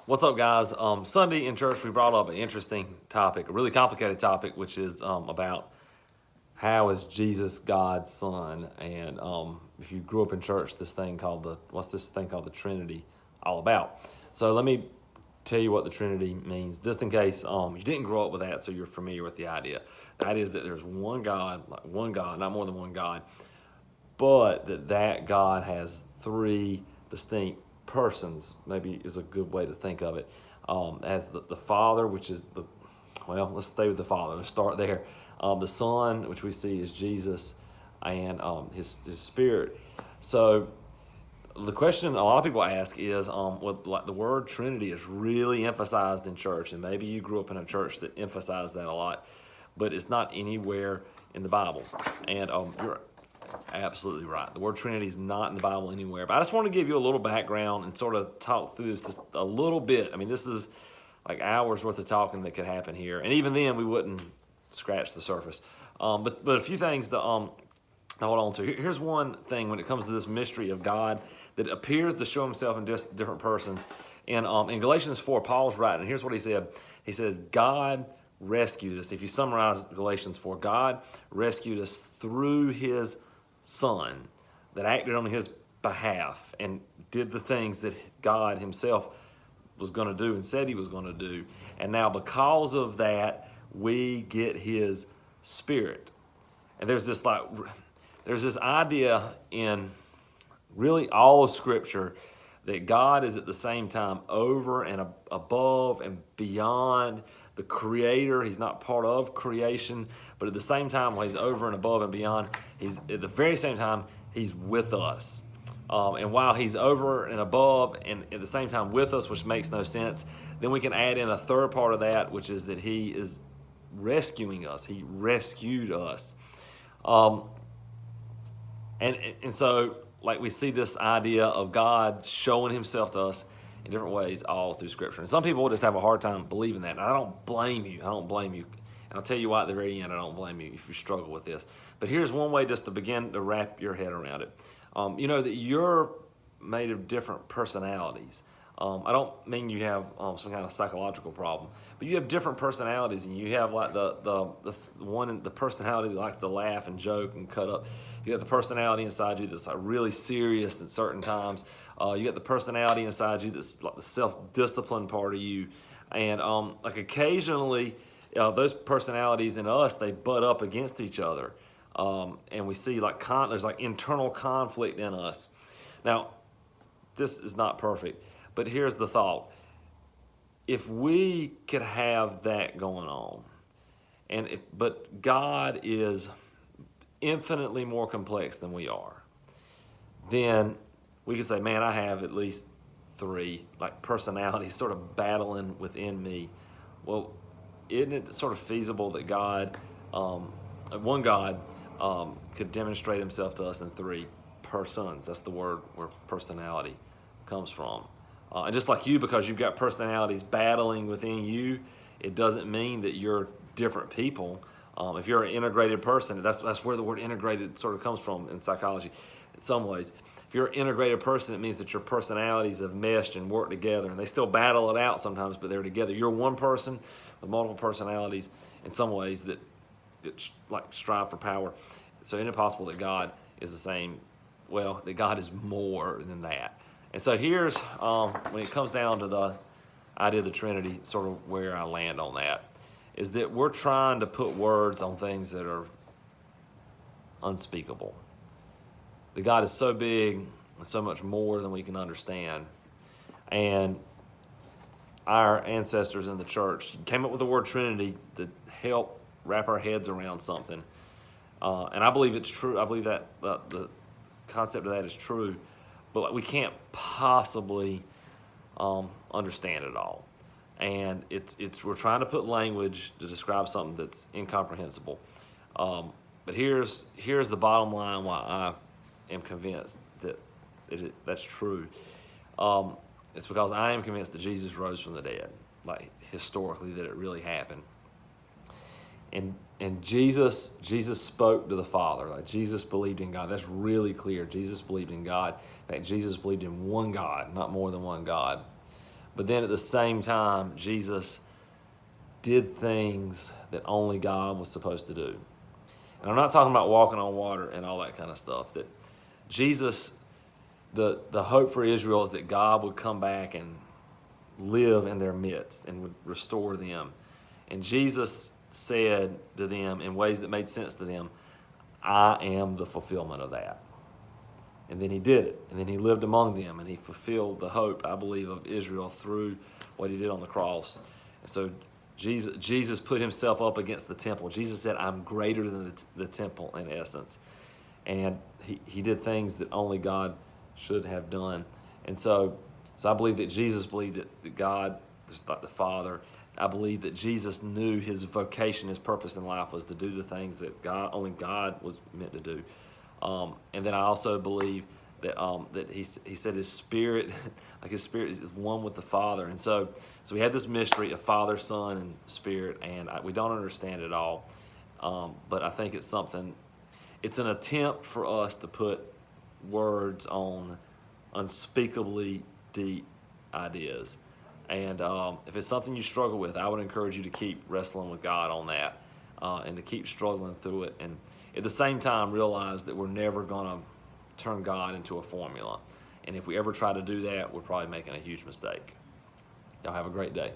What's up, guys? Sunday in church, we brought up an interesting topic, a really complicated topic, which is about how is Jesus God's son? And if you grew up in church, what's this thing called the Trinity all about? So let me tell you what the Trinity means, just in case you didn't grow up with that, so you're familiar with the idea. The idea is that there's one God, not more than one God, but that God has three distinct persons, maybe is a good way to think of it, as the Father, which is let's stay with the Father. Let's start there. The Son, which we see is Jesus, and his Spirit. So the question a lot of people ask is, like the word Trinity is really emphasized in church, and maybe you grew up in a church that emphasized that a lot, but it's not anywhere in the Bible. And you're absolutely right. The word Trinity is not in the Bible anywhere. But I just want to give you a little background and sort of talk through this just a little bit. I mean, this is like hours worth of talking that could happen here, and even then we wouldn't scratch the surface. But a few things to hold on to. Here's one thing when it comes to this mystery of God that appears to show himself in different persons. In Galatians 4, Paul's writing, and here's what he said. He said, God rescued us. If you summarize Galatians 4, God rescued us through his Son that acted on his behalf and did the things that God himself was going to do and said he was going to do. And now because of that, we get his Spirit. And there's this idea in really all of Scripture that God is at the same time over and above and beyond the Creator. He's not part of creation, but at the same time, while he's over and above and beyond, he's at the very same time, he's with us. And while he's over and above and at the same time with us, which makes no sense, then we can add in a third part of that, which is that he is rescuing us. He rescued us. And so, like, we see this idea of God showing himself to us in different ways all through Scripture. And some people will just have a hard time believing that. And I don't blame you. And I'll tell you why at the very end, I don't blame you if you struggle with this. But here's one way just to begin to wrap your head around it. You know that you're made of different personalities. I don't mean you have some kind of psychological problem, but you have different personalities, and you have like the personality that likes to laugh and joke and cut up. You got the personality inside you that's like really serious at certain times. You got the personality inside you that's like the self-discipline part of you, and like occasionally those personalities in us, they butt up against each other, and we see like there's like internal conflict in us. Now, this is not perfect. But here's the thought. If we could have that going on, but God is infinitely more complex than we are, then we could say, man, I have at least three like personalities sort of battling within me. Well, isn't it sort of feasible that one God, could demonstrate himself to us in three persons? That's the word where personality comes from. And just like you, because you've got personalities battling within you, it doesn't mean that you're different people. If you're an integrated person, that's where the word integrated sort of comes from in psychology in some ways. If you're an integrated person, it means that your personalities have meshed and worked together, and they still battle it out sometimes, but they're together. You're one person with multiple personalities in some ways that like strive for power. So isn't it possible that God is the same? Well, that God is more than that. And so here's, when it comes down to the idea of the Trinity, sort of where I land on that, is that we're trying to put words on things that are unspeakable. That God is so big and so much more than we can understand. And our ancestors in the church came up with the word Trinity to help wrap our heads around something. And I believe it's true. I believe that the concept of that is true. But we can't possibly understand it all, and we're trying to put language to describe something that's incomprehensible. But here's the bottom line why I am convinced that that's true. It's because I am convinced that Jesus rose from the dead, like historically that it really happened. And Jesus spoke to the Father. Like Jesus believed in God. That's really clear. Jesus believed in God. In fact, Jesus believed in one God, not more than one God. But then at the same time, Jesus did things that only God was supposed to do. And I'm not talking about walking on water and all that kind of stuff. That Jesus, the hope for Israel is that God would come back and live in their midst and would restore them. And Jesus said to them in ways that made sense to them, I am the fulfillment of that. And then he did it. And then he lived among them, and he fulfilled the hope, I believe, of Israel through what he did on the cross. And so Jesus put himself up against the temple. Jesus said, I'm greater than the temple, in essence. And he did things that only God should have done. And so I believe that Jesus believed that God, just like the Father, I believe that Jesus knew his vocation, his purpose in life was to do the things that only God was meant to do. And then I also believe that that he said his spirit, like his spirit is one with the Father. And so we have this mystery of Father, Son, and Spirit, and we don't understand it all. But I think it's an attempt for us to put words on unspeakably deep ideas. And if it's something you struggle with, I would encourage you to keep wrestling with God on that and to keep struggling through it. And at the same time, realize that we're never going to turn God into a formula. And if we ever try to do that, we're probably making a huge mistake. Y'all have a great day.